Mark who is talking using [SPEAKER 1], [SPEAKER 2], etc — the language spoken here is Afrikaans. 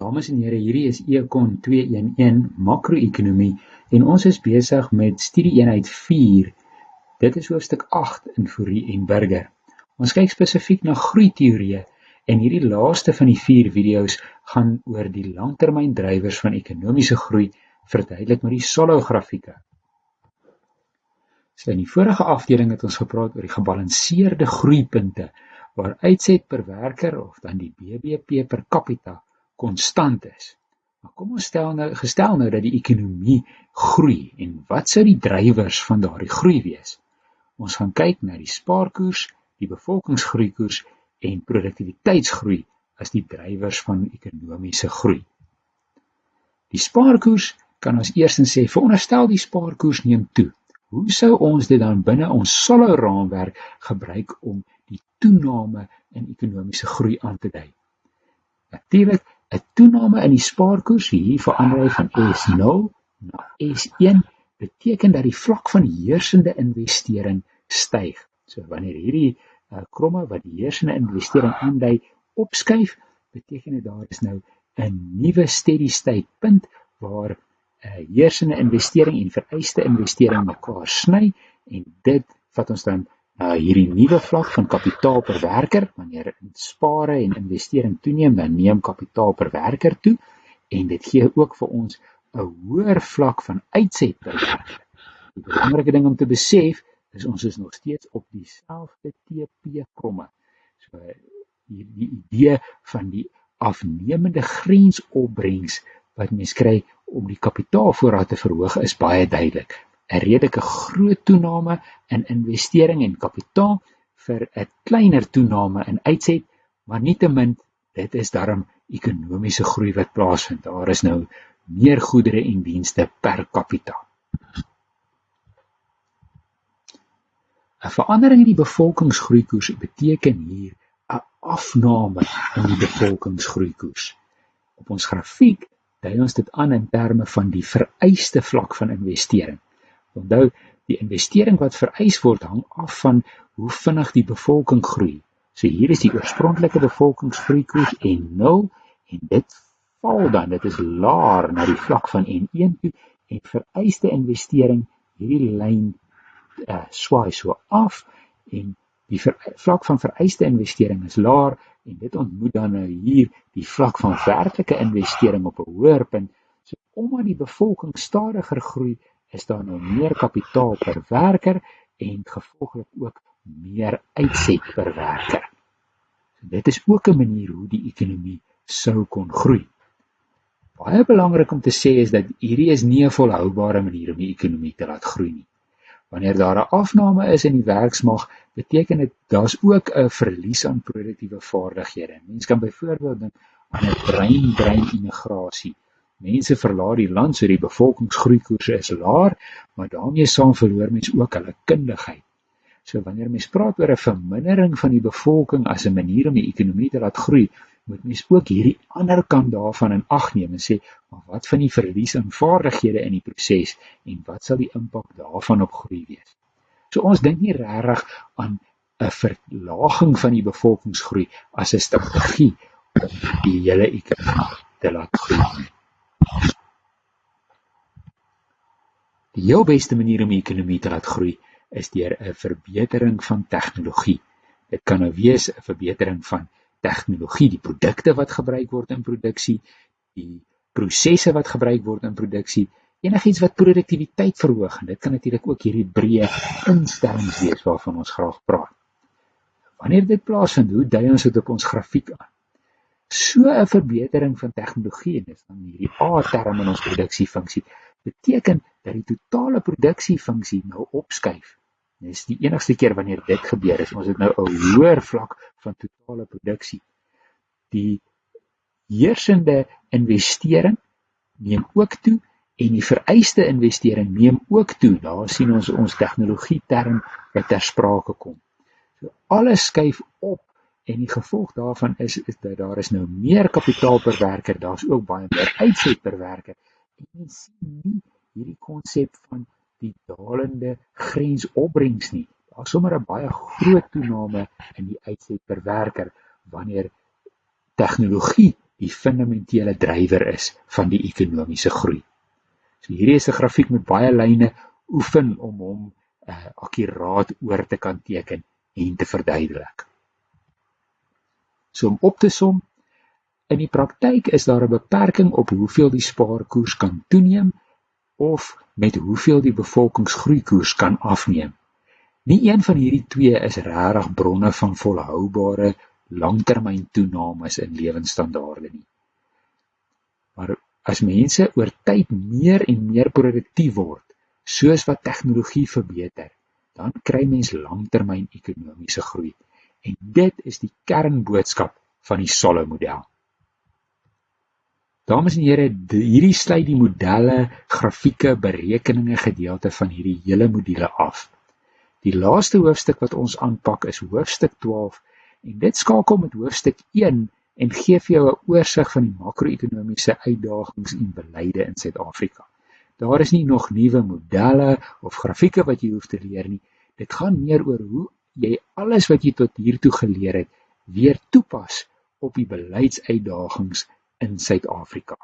[SPEAKER 1] Dames en here, hierdie is Econ 211 makro-ekonomie en ons is besig met studie eenheid 4. Dit is hoofstuk 8 in Fourie en Burger. Ons kyk spesifiek na groeiteorieë en hierdie laaste van die 4 video's gaan oor die langtermyndrywers van ekonomiese groei, verduidelik met die Solow grafieke. So in die vorige afdeling het ons gepraat oor die gebalanseerde groeipunte waar uitset per werker of dan die BBP per capita konstant is. Maar kom ons gestel nou dat die ekonomie groei en wat sou die drywers van daardie groei wees? Ons gaan kyk na die spaarkoers, die bevolkingsgroeikoers en produktiwiteitsgroei as die drywers van ekonomiese groei. Die spaarkoers kan ons eerstens sê, veronderstel die spaarkoers neem toe. Hoe sou ons dit dan binne ons Solow raamwerk gebruik om die toename in ekonomiese groei aan te dui? Natuurlik, 'n toename in die spaarkoers, hier verander hy van S0 na S1, beteken dat die vlak van heersende investering styg. So wanneer hierdie kromme wat die heersende investering aandui opskuif, beteken dit daar is nou 'n nuwe steady state punt waar heersende investering en vereiste investering mekaar sny en dit vat ons dan na hierdie nuwe vlak van kapitaal per werker. Wanneer spare en investering toeneem, dan neem kapitaal per werker toe en dit gee ook vir ons 'n hoër vlak van uitset per werker. Die belangrike ding om te besef is ons is nog steeds op dieselfde TP-kromme. So die idee van die afnemende grensopbrengs wat mens kry om die kapitaalvoorraad te verhoog is baie duidelik. 'n redelike groot toename in investering en kapitaal vir 'n kleiner toename in uitset, maar nietemin, dit is darm ekonomiese groei wat plaasvind. Daar is nou meer goedere en dienste per capita. 'n verandering in die bevolkingsgroeikoers beteken hier 'n afname in die bevolkingsgroeikoers. Op ons grafiek dui ons dit aan in terme van die vereiste vlak van investering. Onthou, die investering wat vereis word hang af van hoe vinnig die bevolking groei. So hier is die oorspronklike bevolkingsgroeikoers N0 en dit val dan, dit is laer na die vlak van N1 toe en vereiste investering, hierdie lyn swaai so af en die vlak van vereiste investering is laer en dit ontmoet dan nou hier die vlak van werklike investering op 'n hoër punt. So omdat die bevolking stadiger groei, is daar nou meer kapitaal per werker en gevolglik ook meer uitset per werker. So dit is ook 'n manier hoe die ekonomie sou kon groei. Baie belangrik om te sê is dat hierdie is nie 'n volhoubare manier om die ekonomie te laat groei nie. Wanneer daar 'n afname is in die werksmag, beteken dit daar's ook 'n verlies aan produktiewe vaardighede. Mense kan byvoorbeeld dink aan 'n brein-immigrasie. Mense verlaat die land, so die bevolkingsgroeikoerse is laer, maar daarmee saam verloor mense ook hulle kundigheid. So wanneer mens praat oor 'n vermindering van die bevolking as 'n manier om die ekonomie te laat groei, moet mens ook hierdie ander kant daarvan in ag neem en sê, maar wat van die verlies aan vaardighede in die proses en wat sal die impak daarvan op groei wees? So ons dink nie regtig aan 'n verlaging van die bevolkingsgroei as 'n strategie om die hele ekonomie te laat groei. Die heel beste manier om die ekonomie te laat groei is deur 'n verbetering van tegnologie. Dit kan nou wees 'n verbetering van tegnologie, die produkte wat gebruik word in produksie, die prosesse wat gebruik word in produksie, enigiets wat produktiwiteit verhoog, en dit kan natuurlik ook hierdie breë instellings wees waarvan ons graag praat. Wanneer dit plaasvind, hoe dui ons dit op ons grafiek aan? So 'n verbetering van tegnologie, en dit is dan hierdie A-term in ons produksiefunksie, beteken dat die totale produksiefunksie nou opskuif. Dit is die enigste keer wanneer dit gebeur is. Ons het nou 'n hoër vlak van totale produksie. Die heersende investering neem ook toe en die vereiste investering neem ook toe. Daar sien ons tegnologie term wat ter sprake kom. So alles skuif op en die gevolg daarvan is dat daar is nou meer kapitaal per werker, daar's ook baie meer uitset per werker. En jy sien nie hierdie konsep van die dalende grensopbrengs nie. Daar's sommer 'n baie groot toename in die uitset per werker wanneer tegnologie die fundamentele drywer is van die ekonomiese groei. So hierdie is 'n grafiek met baie lyne, oefen om hom akkuraat oor te kan teken en te verduidelik. So om op te som, in die praktyk is daar 'n beperking op hoeveel die spaarkoers kan toeneem of met hoeveel die bevolkingsgroeikoers kan afneem. Nie een van hierdie twee is regtig bronne van volhoubare langtermyn toenames in lewensstandaarde nie. Maar as mense oor tyd meer en meer produktief word, soos wat tegnologie verbeter, dan kry mens langtermyn ekonomiese groei. En dit is die kernboodskap van die Solow-model. Dames en here, hierdie sluit die modelle, grafieke, berekeninge gedeelte van hierdie hele module af. Die laaste hoofstuk wat ons aanpak is hoofstuk 12 en dit skakel met hoofstuk 1 en gee vir jou 'n oorsig van die makro-ekonomiese uitdagings en beleide in Suid-Afrika. Daar is nie nog nuwe modelle of grafieke wat jy hoef te leer nie. Dit gaan meer oor hoe jy alles wat jy tot hiertoe geleer het, weer toepas op die beleidsuitdagings in Suid-Afrika.